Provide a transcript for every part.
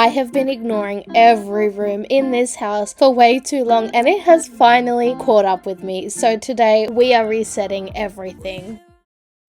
I have been ignoring every room in this house for way too long, and it has finally caught up with me. So today we are resetting everything.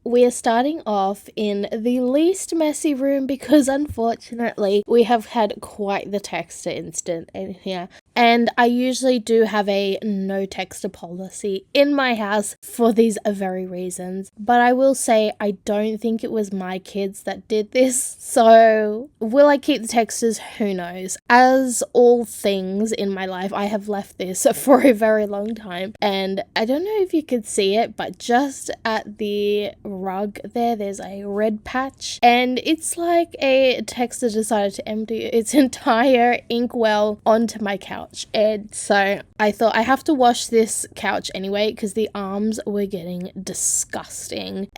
We are starting off in the least messy room because unfortunately we have had quite the texture incident in here. And I usually do have a no texture policy in my house for these very reasons. But I will say I don't think it was my kids that did this. So will I keep the textures? Who knows? As all things in my life, I have left this for a very long time. And I don't know if you could see it, but just at the rug there's a red patch. And it's like a texter decided to empty its entire inkwell onto my couch. And so I thought I have to wash this couch anyway because the arms were getting disgusting.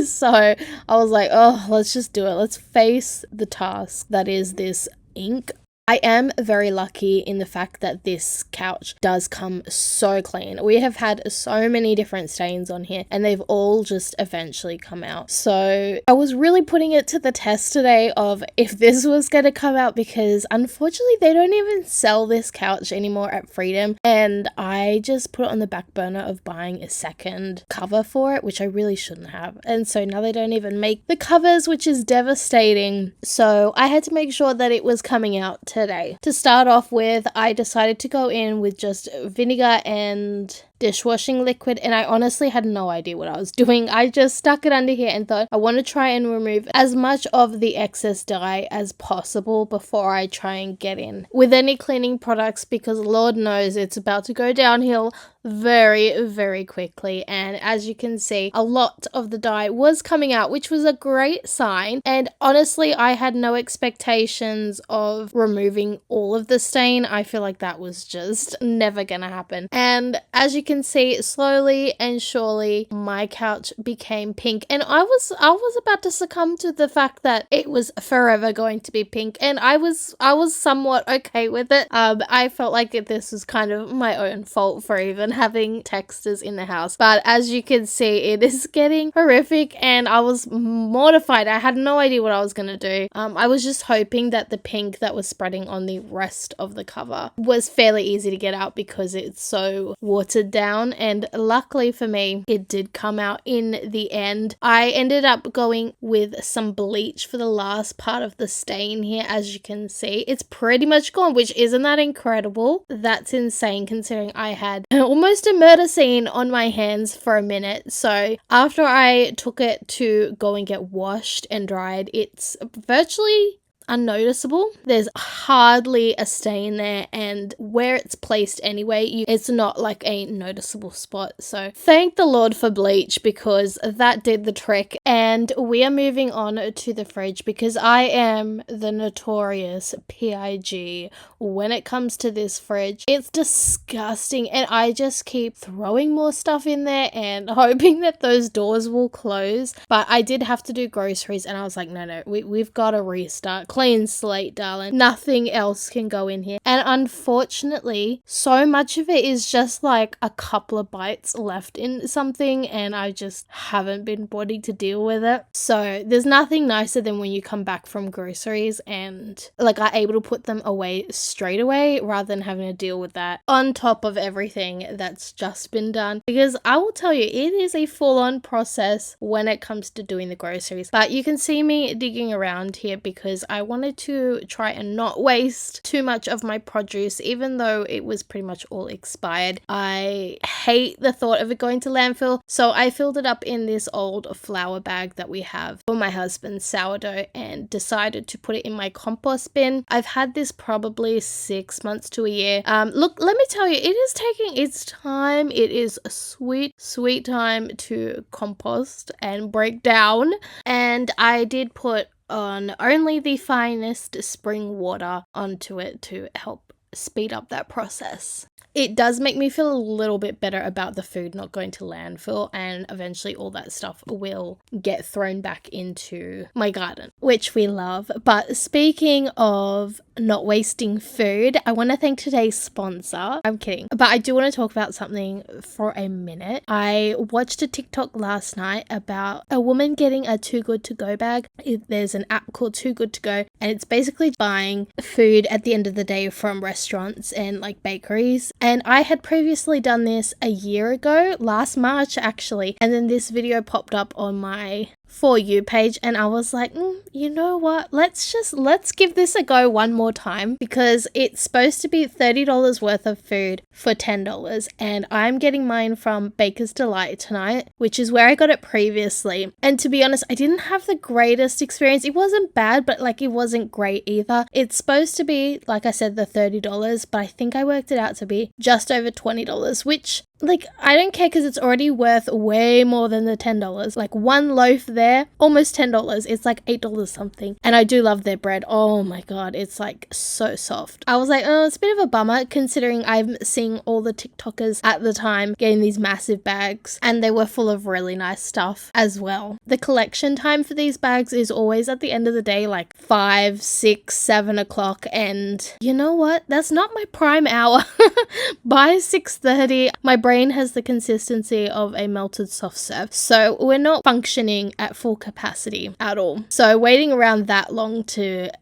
So I was like, oh, let's just do it. Let's face the task that is this ink. I am very lucky in the fact that this couch does come so clean. We have had so many different stains on here and they've all just eventually come out. So I was really putting it to the test today of if this was going to come out, because unfortunately they don't even sell this couch anymore at Freedom, and I just put it on the back burner of buying a second cover for it, which I really shouldn't have. And so now they don't even make the covers, which is devastating. So I had to make sure that it was coming out today. To start off with, I decided to go in with just vinegar and dishwashing liquid, and I honestly had no idea what I was doing. I just stuck it under here and thought I want to try and remove as much of the excess dye as possible before I try and get in with any cleaning products, because Lord knows it's about to go downhill very, very quickly. And as you can see, a lot of the dye was coming out, which was a great sign. And honestly, I had no expectations of removing all of the stain. I feel like that was just never gonna happen. And as you can see, slowly and surely my couch became pink, and I was about to succumb to the fact that it was forever going to be pink, and I was somewhat okay with it. I felt like this was kind of my own fault for even having textures in the house, but as you can see, it is getting horrific and I was mortified. I had no idea what I was gonna do. I was just hoping that the pink that was spreading on the rest of the cover was fairly easy to get out because it's so watered down, and luckily for me it did come out in the end. I ended up going with some bleach for the last part of the stain here. As you can see, it's pretty much gone, which isn't that incredible? That's insane considering I had almost a murder scene on my hands for a minute. So after I took it to go and get washed and dried, it's virtually unnoticeable. There's hardly a stain there, and where it's placed anyway, it's not like a noticeable spot. So thank the Lord for bleach, because that did the trick. And we are moving on to the fridge because I am the notorious PIG when it comes to this fridge. It's disgusting, and I just keep throwing more stuff in there and hoping that those doors will close. But I did have to do groceries, and I was like, no, we've got to restart. Clean slate, darling. Nothing else can go in here. And unfortunately, so much of it is just like a couple of bites left in something, and I just haven't been bothered to deal with it. So there's nothing nicer than when you come back from groceries and like are able to put them away straight away rather than having to deal with that on top of everything that's just been done. Because I will tell you, it is a full-on process when it comes to doing the groceries. But you can see me digging around here because I wanted to try and not waste too much of my produce, even though it was pretty much all expired. I hate the thought of it going to landfill, so I filled it up in this old flour bag that we have for my husband's sourdough and decided to put it in my compost bin. I've had this probably 6 months to a year. Look, let me tell you, it is taking its time. It is a sweet time to compost and break down, and I did put on only the finest spring water onto it to help speed up that process. It does make me feel a little bit better about the food not going to landfill, and eventually all that stuff will get thrown back into my garden, which we love. But speaking of not wasting food, I want to thank today's sponsor. I'm kidding, but I do want to talk about something for a minute. I watched a TikTok last night about a woman getting a Too Good To Go bag. There's an app called Too Good To Go, and it's basically buying food at the end of the day from restaurants and like bakeries. And I had previously done this a year ago, last March actually, and then this video popped up on my For You page, and I was like, you know what, let's give this a go one more time, because it's supposed to be $30 worth of food for $10, and I'm getting mine from Baker's Delight tonight, which is where I got it previously. And to be honest, I didn't have the greatest experience. It wasn't bad, but like it wasn't great either. It's supposed to be, like I said, the $30, but I think I worked it out to be just over $20, which, like, I don't care because it's already worth way more than the $10. Like one loaf there, almost $10. It's like $8 something. And I do love their bread. Oh my God, it's like so soft. I was like, oh, it's a bit of a bummer considering I'm seeing all the TikTokers at the time getting these massive bags, and they were full of really nice stuff as well. The collection time for these bags is always at the end of the day, like 5, 6, 7 o'clock. And you know what? That's not my prime hour. By 6:30, my brain has the consistency of a melted soft serve, so we're not functioning at full capacity at all. So waiting around that long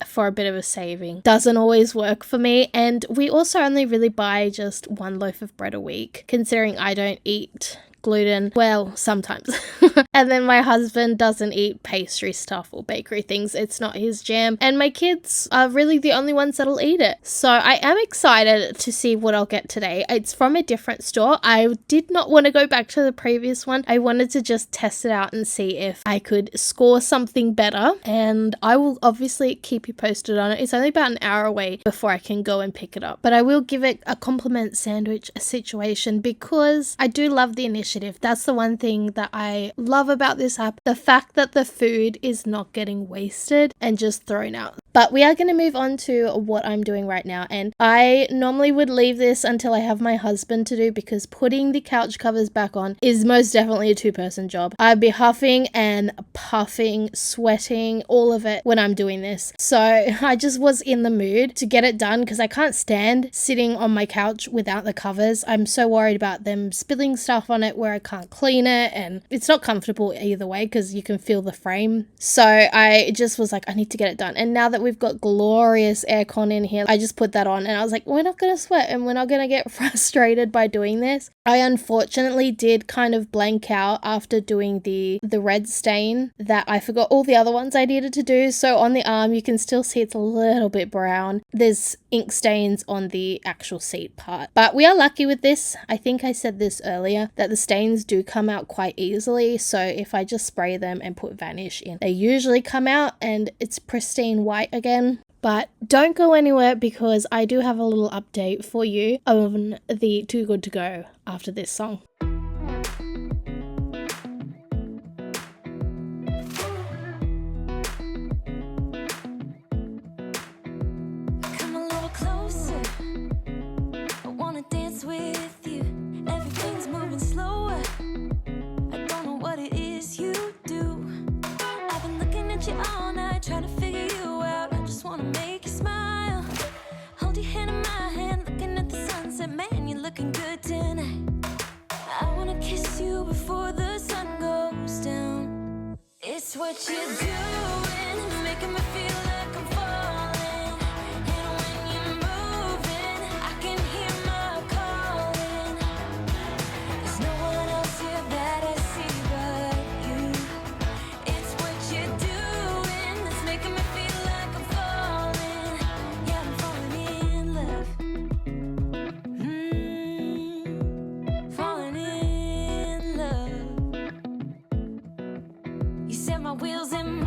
for a bit of a saving doesn't always work for me. And we also only really buy just one loaf of bread a week, considering I don't eat gluten, well, sometimes. And then my husband doesn't eat pastry stuff or bakery things. It's not his jam, and my kids are really the only ones that'll eat it. So I am excited to see what I'll get today. It's from a different store. I did not want to go back to the previous one. I wanted to just test it out and see if I could score something better, and I will obviously keep you posted on it. It's only about an hour away before I can go and pick it up, but I will give it a compliment sandwich situation because I do love the initiative. That's the one thing that I love about this app, the fact that the food is not getting wasted and just thrown out. But we are going to move on to what I'm doing right now, and I normally would leave this until I have my husband to do, because putting the couch covers back on is most definitely a two-person job. I'd be huffing and puffing, sweating, all of it when I'm doing this. So I just was in the mood to get it done because I can't stand sitting on my couch without the covers. I'm so worried about them spilling stuff on it where I can't clean it, and it's not comfortable either way because you can feel the frame. So I just was like, I need to get it done. And now that we've got glorious aircon in here, I just put that on, and I was like, we're not going to sweat and we're not going to get frustrated by doing this. I unfortunately did kind of blank out after doing the red stain that I forgot all the other ones I needed to do. So on the arm, you can still see it's a little bit brown. There's ink stains on the actual seat part. But we are lucky with this. I think I said this earlier, that the stains do come out quite easily. So if I just spray them and put Vanish in, they usually come out and it's pristine white again. But don't go anywhere because I do have a little update for you on the Too Good To Go after this song. All night trying to figure you out. I just wanna make you smile. Hold your hand in my hand, looking at the sunset. Man, you're looking good tonight. I wanna kiss you before the sun goes down. It's what you're doing, it's making me feel like I'm falling. And when you're moving, I can hear my calling. There's no one else here that I see but you. It's what you're doing that's making me feel like I'm falling. Yeah, I'm falling in love. Falling in love. You set my wheels in motion.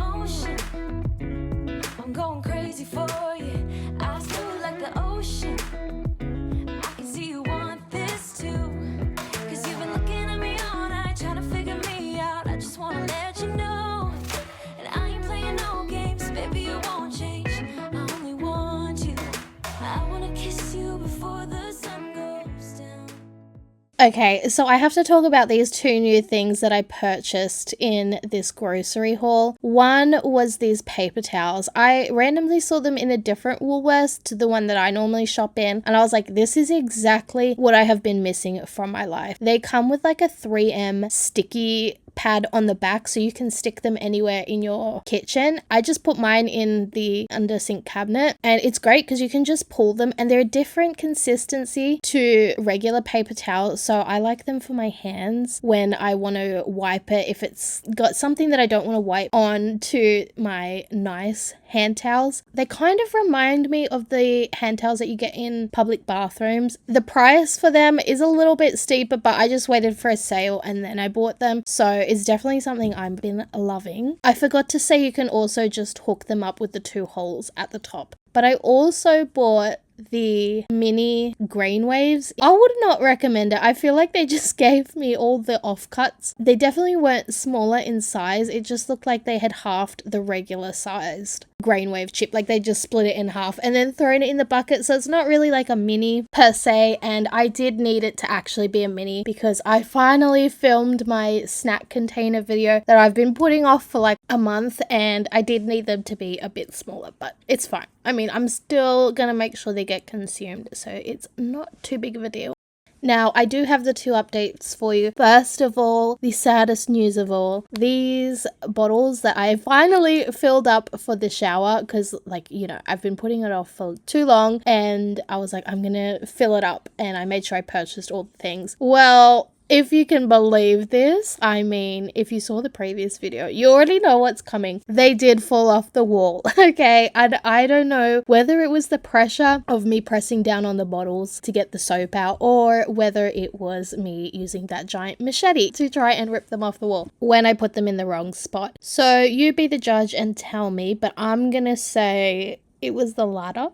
Okay, so I have to talk about these two new things that I purchased in this grocery haul. One was these paper towels. I randomly saw them in a different Woolworths to the one that I normally shop in, and I was like, this is exactly what I have been missing from my life. They come with like a 3M sticky pad on the back so you can stick them anywhere in your kitchen. I just put mine in the under sink cabinet, and it's great because you can just pull them, and they're a different consistency to regular paper towels, so I like them for my hands when I want to wipe it. If it's got something that I don't want to wipe onto my nice hand towels. They kind of remind me of the hand towels that you get in public bathrooms. The price for them is a little bit steeper, but I just waited for a sale and then I bought them. So it's definitely something I've been loving. I forgot to say you can also just hook them up with the 2 holes at the top. But I also bought the mini grain waves. I would not recommend it. I feel like they just gave me all the offcuts. They definitely weren't smaller in size. It just looked like they had halved the regular sized grain wave chip. Like they just split it in half and then thrown it in the bucket. So it's not really like a mini per se. And I did need it to actually be a mini because I finally filmed my snack container video that I've been putting off for like a month, and I did need them to be a bit smaller, but it's fine. I mean, I'm still gonna make sure they get consumed, so it's not too big of a deal. Now, I do have the 2 updates for you. First of all, the saddest news of all, these bottles that I finally filled up for the shower because, like, you know, I've been putting it off for too long, and I was like, I'm gonna fill it up, and I made sure I purchased all the things. Well, if you can believe this, I mean, if you saw the previous video, you already know what's coming. They did fall off the wall, okay? And I don't know whether it was the pressure of me pressing down on the bottles to get the soap out, or whether it was me using that giant machete to try and rip them off the wall when I put them in the wrong spot. So you be the judge and tell me, but I'm gonna say it was the latter,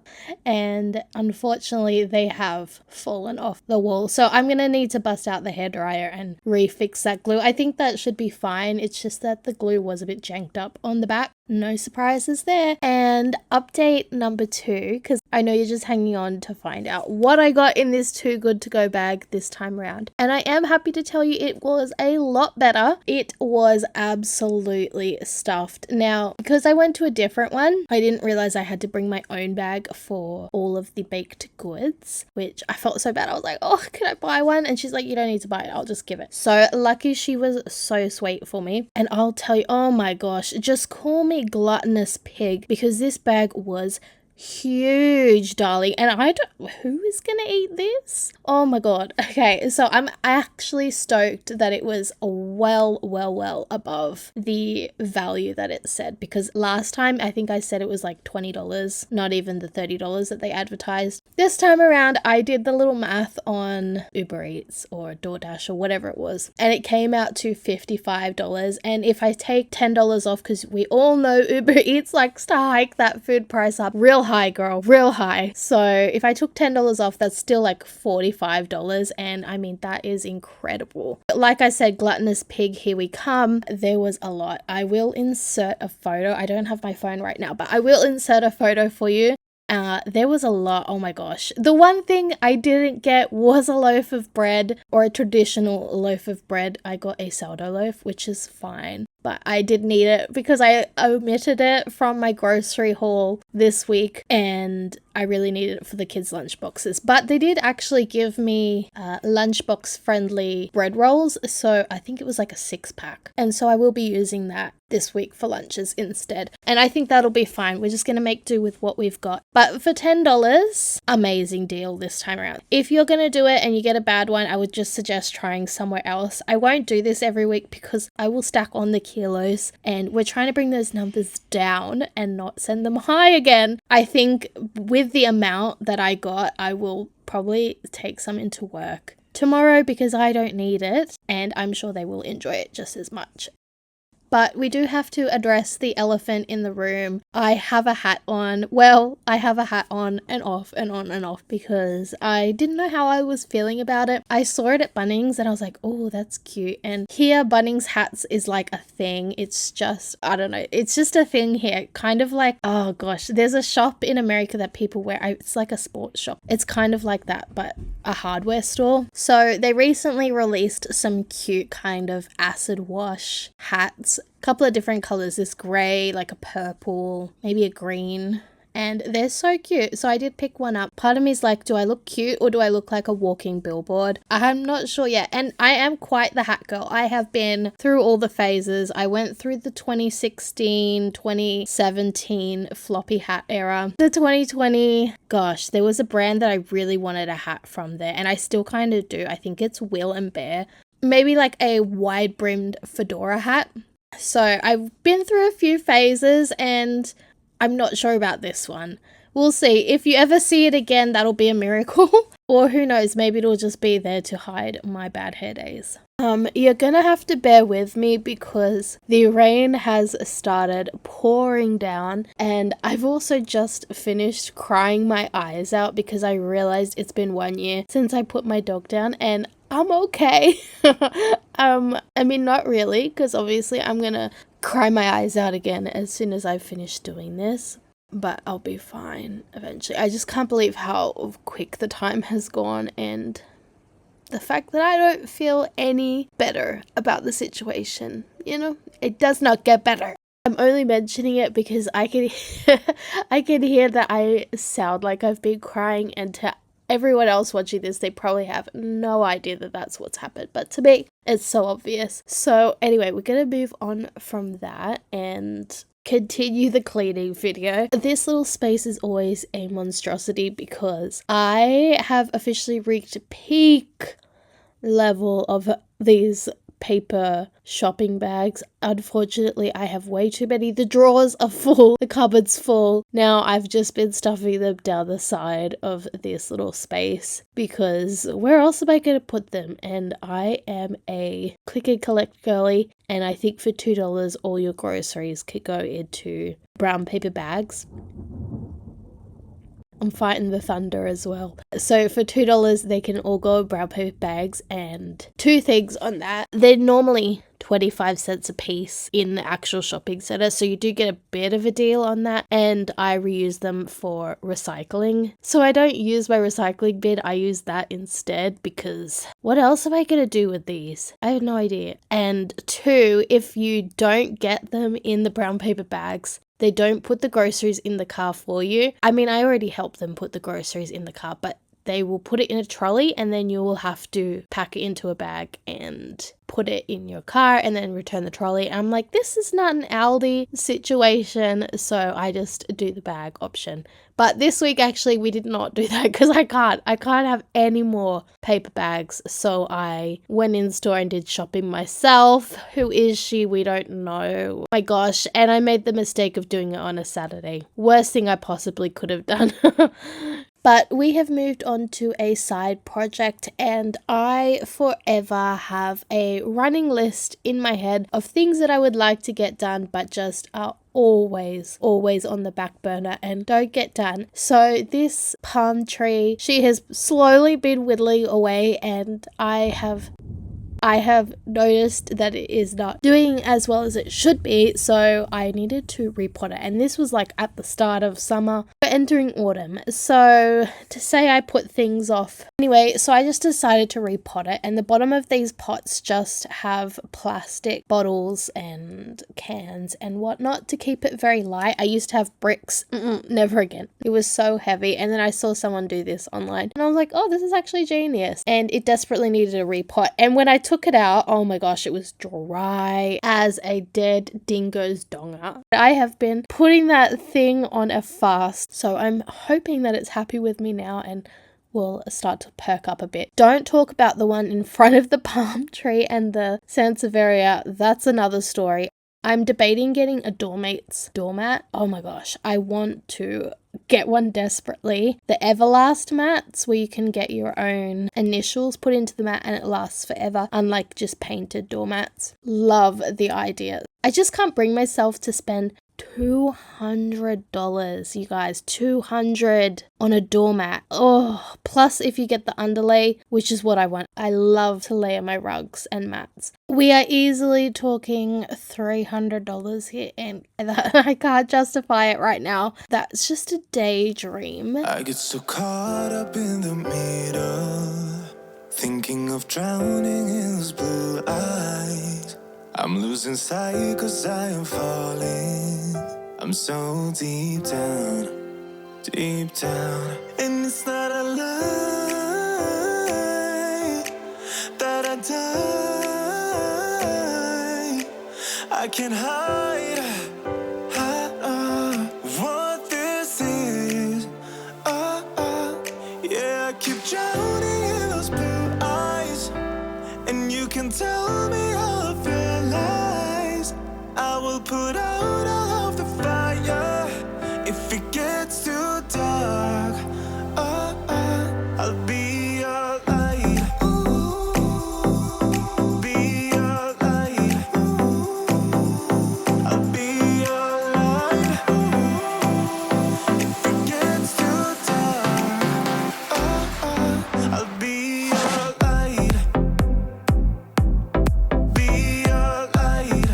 and unfortunately they have fallen off the wall. So I'm gonna need to bust out the hairdryer and refix that glue. I think that should be fine. It's just that the glue was a bit janked up on the back. No surprises there. And update number 2, because I know you're just hanging on to find out what I got in this Too Good To Go bag this time around. And I am happy to tell you it was a lot better. It was absolutely stuffed. Now, because I went to a different one, I didn't realize I had to bring my own bag for all of the baked goods, which I felt so bad. I was like, oh, can I buy one? And she's like, you don't need to buy it, I'll just give it. So lucky she was so sweet for me. And I'll tell you, oh my gosh, just call me gluttonous pig, because this bag was huge, darling, and I don't, who is gonna eat this? Oh my god. Okay, so I'm actually stoked that it was well above the value that it said, because last time I think I said it was like $20, not even the $30 that they advertised. This time around I did the little math on Uber Eats or DoorDash or whatever it was, and it came out to $55. And if I take $10 off, because we all know Uber Eats likes to hike that food price up real high, girl, real high. So if I took $10 off, that's still like $45, and I mean, that is incredible. Like I said, gluttonous pig, here we come. There was a lot. I will insert a photo. I don't have my phone right now, but I will insert a photo for you. There was a lot. Oh my gosh. The one thing I didn't get was a loaf of bread, or a traditional loaf of bread. I got a sourdough loaf, which is fine, but I did need it because I omitted it from my grocery haul this week, and I really needed it for the kids' lunch boxes. But they did actually give me lunchbox friendly bread rolls, so I think it was like a 6-pack, and so I will be using that this week for lunches instead, and I think that'll be fine. We're just gonna make do with what we've got. But for $10, amazing deal this time around. If you're gonna do it and you get a bad one, I would just suggest trying somewhere else. I won't do this every week because I will stack on the kilos, and we're trying to bring those numbers down and not send them high again. I think with the amount that I got, I will probably take some into work tomorrow because I don't need it, and I'm sure they will enjoy it just as much. But we do have to address the elephant in the room. I have a hat on. Well, I have a hat on and off and on and off because I didn't know how I was feeling about it. I saw it at Bunnings and I was like, oh, that's cute. And here, Bunnings hats is like a thing. It's just, I don't know, it's just a thing here. Kind of like, oh gosh, there's a shop in America that people wear. It's like a sports shop. It's kind of like that, but a hardware store. So they recently released some cute kind of acid wash hats. Couple of different colors, this gray, like a purple, maybe a green, and they're so cute. So I did pick one up. Part of me is like, do I look cute or do I look like a walking billboard? I'm not sure yet. And I am quite the hat girl. I have been through all the phases. I went through the 2016, 2017 floppy hat era. The 2020, gosh, there was a brand that I really wanted a hat from there, and I still kind of do. I think it's Will and Bear. Maybe like a wide brimmed fedora hat. So I've been through a few phases and I'm not sure about this one. We'll see. If you ever see it again, that'll be a miracle. Or who knows, maybe it'll just be there to hide my bad hair days. You're gonna have to bear with me because the rain has started pouring down, and I've also just finished crying my eyes out because I realized it's been 1 year since I put my dog down, and I'm okay. I mean, not really, because obviously I'm gonna cry my eyes out again as soon as I've finished doing this. But I'll be fine eventually. I just can't believe how quick the time has gone, and the fact that I don't feel any better about the situation. You know, it does not get better. I'm only mentioning it because I can I can hear that I sound like I've been crying, and to everyone else watching this, they probably have no idea that that's what's happened. But to me, it's so obvious. So anyway, we're going to move on from that and continue the cleaning video. This little space is always a monstrosity because I have officially reached peak level of these paper shopping bags. Unfortunately, I have way too many. The drawers are full, the cupboard's full. Now I've just been stuffing them down the side of this little space because where else am I going to put them? And I am a click and collect girly, and I think for $2 all your groceries could go into brown paper bags. I'm fighting the thunder as well. So for $2, they can all go in brown paper bags, and two things on that. They're normally 25 cents a piece in the actual shopping center, so you do get a bit of a deal on that, and I reuse them for recycling. So I don't use my recycling bin, I use that instead because what else am I going to do with these? I have no idea. And two, if you don't get them in the brown paper bags, they don't put the groceries in the car for you. I mean, I already helped them put the groceries in the car, but they will put it in a trolley and then you will have to pack it into a bag and put it in your car and then return the trolley. And I'm like, this is not an Aldi situation, so I just do the bag option. But this week, actually, we did not do that because I can't have any more paper bags. So I went in store and did shopping myself. Who is she? We don't know. My gosh. And I made the mistake of doing it on a Saturday. Worst thing I possibly could have done. But we have moved on to a side project, and I forever have a running list in my head of things that I would like to get done but just are always on the back burner and don't get done. So this palm tree, she has slowly been whittling away, and I have noticed that it is not doing as well as it should be, so I needed to repot it. And this was like at the start of summer, we're entering autumn. So to say I put things off. Anyway, so I just decided to repot it, and the bottom of these pots just have plastic bottles and cans and whatnot to keep it very light. I used to have bricks. Never again. It was so heavy. And then I saw someone do this online and I was like, oh, this is actually genius. And it desperately needed a repot. And when I took it out, oh my gosh, it was dry as a dead dingo's donga. I have been putting that thing on a fast, so I'm hoping that it's happy with me now and will start to perk up a bit. Don't talk about the one in front of the palm tree and the Sansevieria. That's another story. I'm debating getting a doormat. Oh my gosh, I want to get one desperately. The Everlast mats where you can get your own initials put into the mat and it lasts forever, unlike just painted doormats. Love the idea. I just can't bring myself to spend $200, you guys, $200 on a doormat. Oh, plus if you get the underlay, which is what I want. I love to layer my rugs and mats. We are easily talking $300 here, and I can't justify it right now. That's just a daydream. I get so caught up in the middle, thinking of drowning in those blue eyes. I'm losing sight 'cause I am falling. I'm so deep down, and it's not a lie that I die. I can't hide what this is. Yeah, I keep drowning in those blue eyes, and you can tell me all of your lies. I will put out all of the fire if it gets too dark. I'll be your light. Be your light. I'll be your light. If it gets too dark, I'll be your light. Be your light.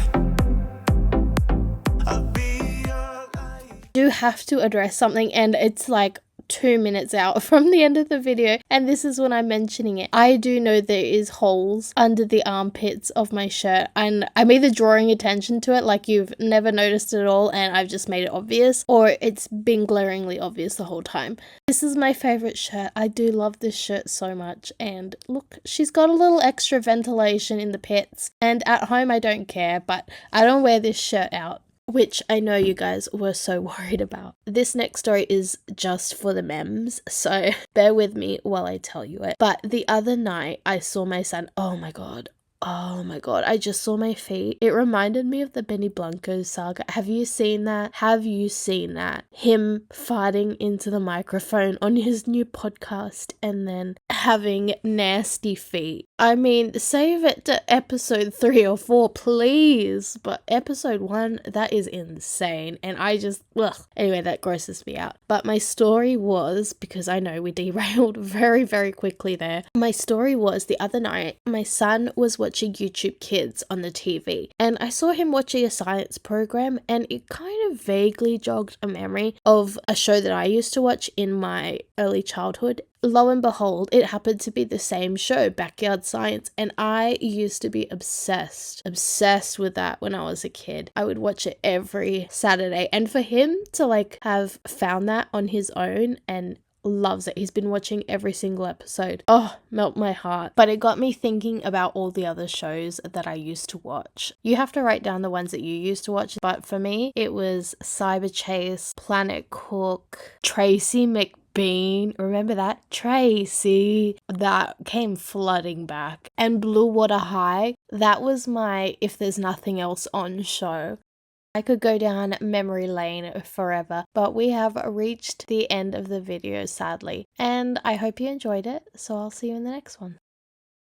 I'll be your light. Do have to address something, and it's like 2 minutes out from the end of the video, and this is when I'm mentioning it. I do know there is holes under the armpits of my shirt, and I'm either drawing attention to it like you've never noticed it at all and I've just made it obvious, or it's been glaringly obvious the whole time. This is my favorite shirt. I do love this shirt so much, and look, she's got a little extra ventilation in the pits, and at home I don't care, but I don't wear this shirt out, which I know you guys were so worried about. This next story is just for the memes, so bear with me while I tell you it. But the other night I saw my son. Oh my god, I just saw my feet. It reminded me of the Benny Blanco saga. Have you seen that? Him farting into the microphone on his new podcast and then having nasty feet. I mean, save it to episode 3 or 4, please. But episode 1, that is insane. And I just, anyway, that grosses me out. But my story was, because I know we derailed very, very quickly there. My story was the other night, my son was watching YouTube Kids on the TV, and I saw him watching a science program, and it kind of vaguely jogged a memory of a show that I used to watch in my early childhood. Lo and behold, it happened to be the same show, Backyard Science, and I used to be obsessed with that when I was a kid. I would watch it every Saturday, and for him to like have found that on his own and loves it. He's been watching every single episode. Oh, melt my heart. But it got me thinking about all the other shows that I used to watch. You have to write down the ones that you used to watch, but for me, it was Cyber Chase, Planet Cook, Tracy McBean. Remember that? Tracy. That came flooding back. And Blue Water High. That was my If There's Nothing Else On show. I could go down memory lane forever, but we have reached the end of the video, sadly. And I hope you enjoyed it, so I'll see you in the next one.